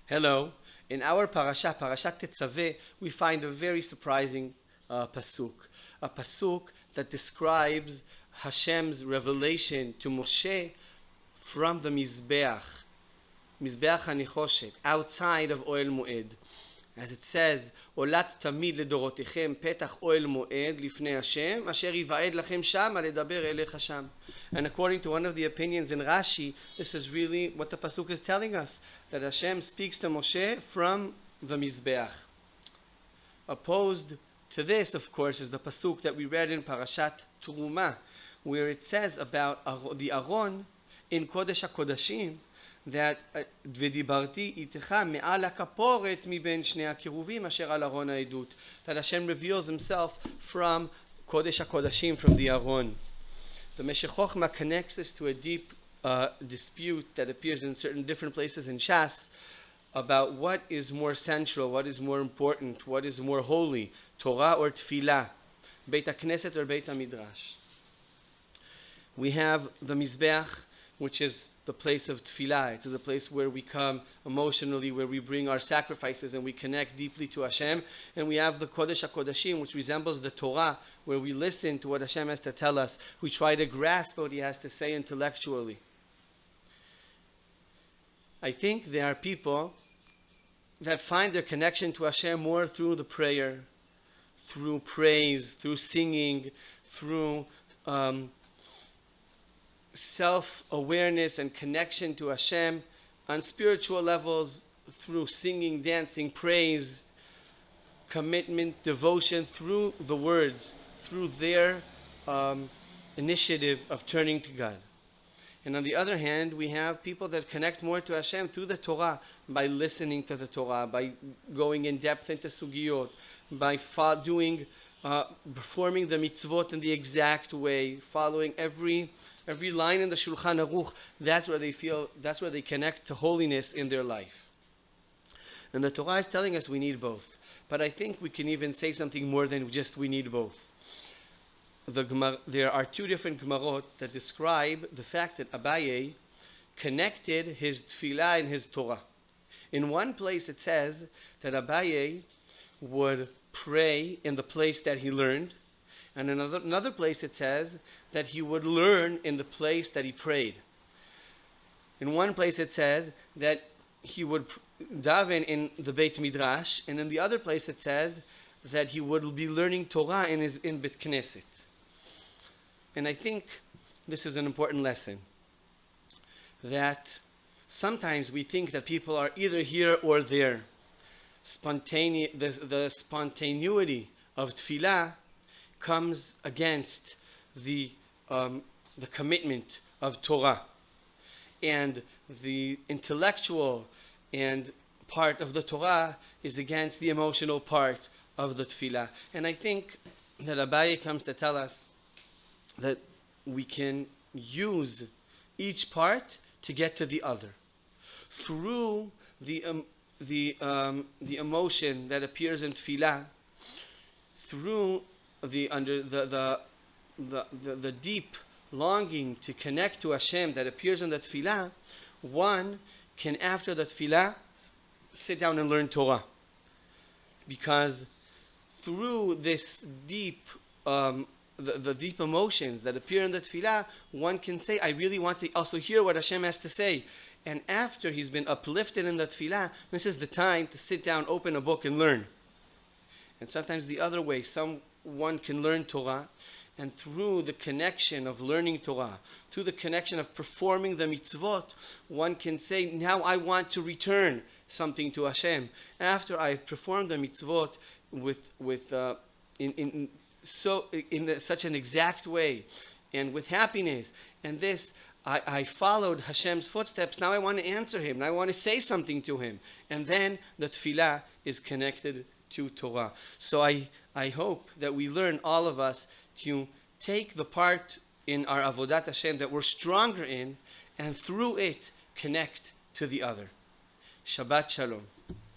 Hello. In our Parashat Tetzaveh, we find a very surprising pasuk. A pasuk that describes Hashem's revelation to Moshe from the Mizbeach HaNechoshet, outside of Oel Moed. As it says, Olat tamid לדורותיכם פתח אוהל מועד לפני השם, אשר יוועד לכם שמה לדבר אליך שם. And according to one of the opinions in Rashi, this is really what the pasuk is telling us, that Hashem speaks to Moshe from the Mizbeach. Opposed to this, of course, is the pasuk that we read in Parashat Terumah, where it says about the Aron in Kodesh HaKodashim, that ודיברתי איתך מעל הכפורת מבין שני הקירובים אשר על ארון העדות, that Hashem reveals himself from Kodesh HaKodashim, from the Aron. The Meshech Chochmah connects this to a deep dispute that appears in certain different places in Shas about what is more central, what is more important, what is more holy, Torah or Tfilah, Beit HaKnesset or Beit HaMidrash. We have the Mizbeach, which is the place of tefillah. It's the place where we come emotionally, where we bring our sacrifices and we connect deeply to Hashem. And we have the Kodesh HaKodashim, which resembles the Torah, where we listen to what Hashem has to tell us. We try to grasp what He has to say intellectually. I think there are people that find their connection to Hashem more through the prayer, through praise, through singing, through self-awareness and connection to Hashem on spiritual levels, through singing, dancing, praise, commitment, devotion, through the words, through their initiative of turning to God. And on the other hand, we have people that connect more to Hashem through the Torah, by listening to the Torah, by going in depth into sugiyot, by performing the mitzvot in the exact way, following every line in the Shulchan Aruch. That's where they connect to holiness in their life. And the Torah is telling us we need both. But I think we can even say something more than just we need both. There are two different Gemarot that describe the fact that Abaye connected his tefillah and his Torah. In one place it says that Abaye would pray in the place that he learned, and in another place it says that he would learn in the place that he prayed. In one place it says that he would daven in the Beit Midrash, and in the other place it says that he would be learning Torah in Beit Knesset. And I think this is an important lesson, that sometimes we think that people are either here or there. The spontaneity of tefillah comes against the commitment of Torah, and the intellectual and part of the Torah is against the emotional part of the tefillah. And I think that Abaye comes to tell us that we can use each part to get to the other through the emotion that appears in tefillah, through the deep longing to connect to Hashem that appears in the tefillah. One can, after the tefillah, sit down and learn Torah, because through this deep the deep emotions that appear in the tefillah, one can say, I really want to also hear what Hashem has to say. And after he's been uplifted in the tefillah, this is the time to sit down, open a book, and learn. And sometimes the other way, someone can learn Torah, and through the connection of learning Torah, through the connection of performing the mitzvot, one can say, now I want to return something to Hashem. After I've performed the mitzvot in such an exact way, and with happiness, and this, I followed Hashem's footsteps, now I want to answer Him, now I want to say something to Him. And then the tefillah is connected to Torah. So I hope that we learn, all of us, to take the part in our Avodat Hashem that we're stronger in, and through it connect to the other. Shabbat Shalom.